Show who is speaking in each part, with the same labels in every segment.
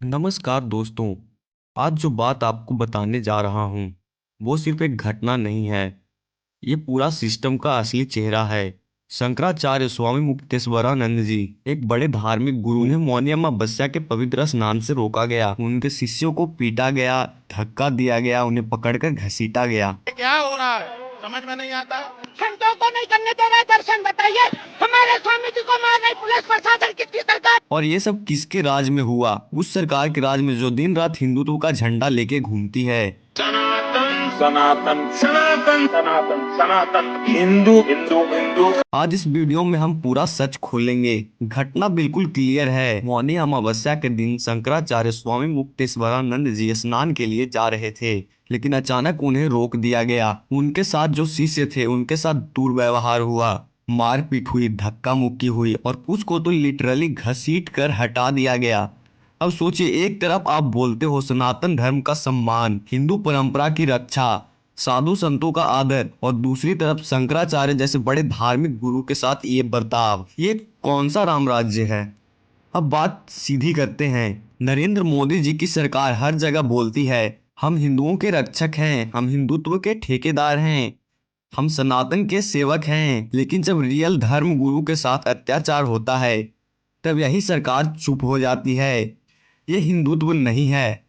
Speaker 1: नमस्कार दोस्तों। आज जो बात आपको बताने जा रहा हूँ वो सिर्फ एक घटना नहीं है। ये पूरा सिस्टम का असली चेहरा है। शंकराचार्य स्वामी मुक्तेश्वरानंद जी एक बड़े धार्मिक गुरु ने मौनी अमावस्या के पवित्र स्नान से रोका गया। उनके शिष्यों को पीटा गया, धक्का दिया गया, उन्हें पकड़कर घसीटा गया।
Speaker 2: क्या हो रहा है समझ में नहीं आता। संतों को नहीं करने दे रहा दर्शन, बताइए हमारे स्वामी जी को मार रही पुलिस प्रशासन कितनी सरकार।
Speaker 1: और ये सब किसके राज में हुआ? उस सरकार के राज में जो दिन रात हिंदुत्व का झंडा लेके घूमती है।
Speaker 2: सनातन सनातन सनातन सनातन सनातन हिंदू हिंदू हिंदू।
Speaker 1: आज इस वीडियो में हम पूरा सच खोलेंगे। घटना बिल्कुल क्लियर है। मौनी अमावस्या के दिन शंकराचार्य स्वामी मुक्तेश्वरानंद जी स्नान के लिए जा रहे थे, लेकिन अचानक उन्हें रोक दिया गया। उनके साथ जो शिष्य थे उनके साथ दुर्व्यवहार हुआ, मारपीट हुई, धक्का मुक्की हुई और कुछ को तो लिटरली घसीट कर हटा दिया गया। अब सोचिए, एक तरफ आप बोलते हो सनातन धर्म का सम्मान, हिंदू परंपरा की रक्षा, साधु संतों का आदर, और दूसरी तरफ शंकराचार्य जैसे बड़े धार्मिक गुरु के साथ ये बर्ताव। ये कौन सा राम राज्य है? अब बात सीधी करते हैं। नरेंद्र मोदी जी की सरकार हर जगह बोलती है हम हिंदुओं के रक्षक हैं, हम हिंदुत्व के ठेकेदार हैं, हम सनातन के सेवक हैं। लेकिन जब रियल धर्म गुरु के साथ अत्याचार होता है तब यही सरकार चुप हो जाती है। ये हिंदुत्व नहीं है,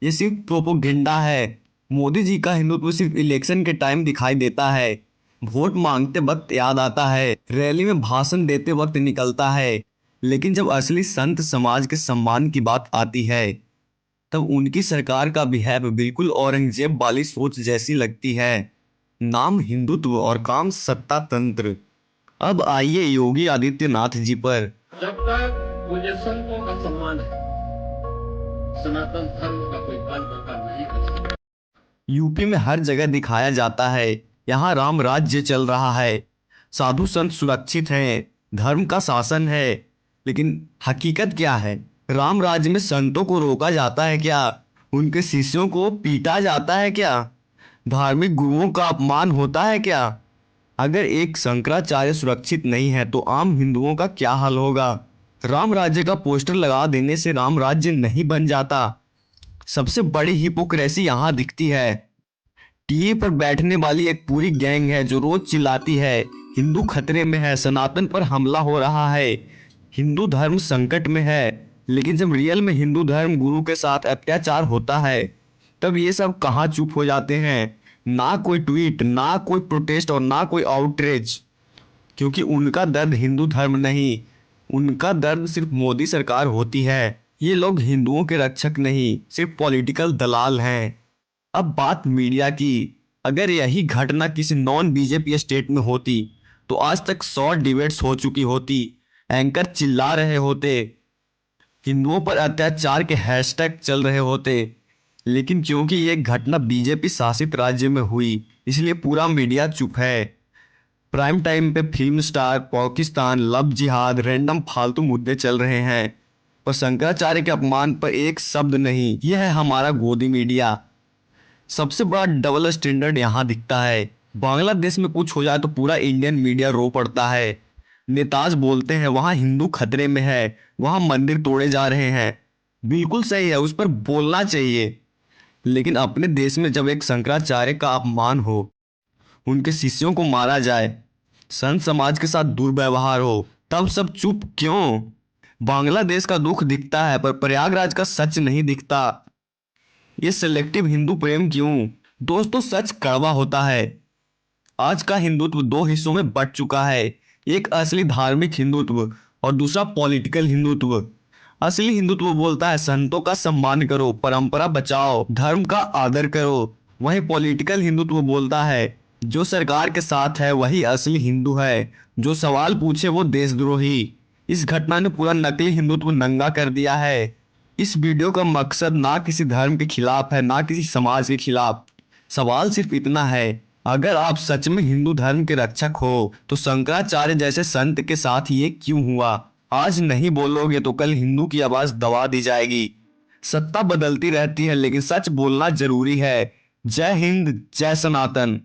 Speaker 1: ये सिर्फ प्रोपोगेंडा है। मोदी जी का हिंदुत्व सिर्फ इलेक्शन के टाइम दिखाई देता है, वोट मांगते वक्त याद आता है, रैली में भाषण देते वक्त निकलता है। लेकिन जब असली संत समाज के सम्मान की बात आती है तब उनकी सरकार का बिहेव बिल्कुल औरंगजेब वाली सोच जैसी लगती है। नाम हिंदुत्व और काम सत्ता तंत्र। अब आइए योगी आदित्यनाथ जी पर।
Speaker 2: जब तक मुझे संतों का सम्मान है, सनातन धर्म का कोई काल बका नहीं कर सकता।
Speaker 1: यूपी में हर जगह दिखाया जाता है यहाँ राम राज्य चल रहा है, साधु संत सुरक्षित हैं, धर्म का शासन है। लेकिन हकीकत क्या है? राम राज्य में संतों को रोका जाता है क्या? उनके शिष्यों को पीटा जाता है क्या? धार्मिक गुरुओं का अपमान होता है क्या? अगर एक शंकराचार्य सुरक्षित नहीं है तो आम हिंदुओं का क्या हाल होगा? राम राज्य का पोस्टर लगा देने से राम राज्य नहीं बन जाता। सबसे बड़ी हिपोक्रेसी यहाँ दिखती है। टीवी पर बैठने वाली एक पूरी गैंग है जो रोज चिल्लाती है हिंदू खतरे में है, सनातन पर हमला हो रहा है, हिंदू धर्म संकट में है। लेकिन जब रियल में हिंदू धर्म गुरु के साथ अत्याचार होता है तब ये सब कहाँ चुप हो जाते हैं। ना कोई ट्वीट, ना कोई प्रोटेस्ट और ना कोई आउटरीच, क्योंकि उनका दर्द हिंदू धर्म नहीं, उनका दर्द सिर्फ मोदी सरकार होती है। ये लोग हिंदुओं के रक्षक नहीं, सिर्फ पॉलिटिकल दलाल हैं। अब बात मीडिया की। अगर यही घटना किसी नॉन बीजेपी स्टेट में होती तो आज तक 100 डिबेट्स हो चुकी होती, एंकर चिल्ला रहे होते, हिंदुओं पर अत्याचार के हैशटैग चल रहे होते। लेकिन क्योंकि ये घटना बीजेपी शासित राज्य में हुई इसलिए पूरा मीडिया चुप है। प्राइम टाइम पे फिल्म स्टार, पाकिस्तान, लव जिहाद, रैंडम फालतू मुद्दे चल रहे हैं, पर शंकराचार्य के अपमान पर एक शब्द नहीं। यह है हमारा गोदी मीडिया। सबसे बड़ा डबल स्टैंडर्ड यहाँ दिखता है। बांग्लादेश में कुछ हो जाए तो पूरा इंडियन मीडिया रो पड़ता है। नेताज बोलते हैं वहाँ हिंदू खतरे में है, वहाँ मंदिर तोड़े जा रहे हैं। बिल्कुल सही है, उस पर बोलना चाहिए। लेकिन अपने देश में जब एक शंकराचार्य का अपमान हो, उनके शिष्यों को मारा जाए, संत समाज के साथ दुर्व्यवहार हो, तब सब चुप क्यों? बांग्लादेश का दुख दिखता है पर प्रयागराज का सच नहीं दिखता। ये सिलेक्टिव हिंदू प्रेम क्यों? दोस्तों, सच कड़वा होता है। आज का हिंदुत्व दो हिस्सों में बट चुका है। एक असली धार्मिक हिंदुत्व और दूसरा पॉलिटिकल हिंदुत्व। असली हिंदुत्व बोलता है संतों का सम्मान करो, परंपरा बचाओ, धर्म का आदर करो। वहीं पॉलिटिकल हिंदुत्व बोलता है जो सरकार के साथ है वही असली हिंदू है, जो सवाल पूछे वो देशद्रोही। इस घटना ने पूरा नकली हिंदुत्व नंगा कर दिया है। इस वीडियो का मकसद ना किसी धर्म के खिलाफ है ना किसी समाज के खिलाफ। सवाल सिर्फ इतना है, अगर आप सच में हिंदू धर्म के रक्षक हो तो शंकराचार्य जैसे संत के साथ ये क्यों हुआ? आज नहीं बोलोगे तो कल हिंदू की आवाज दबा दी जाएगी। सत्ता बदलती रहती है लेकिन सच बोलना जरूरी है। जय हिंद, जय सनातन।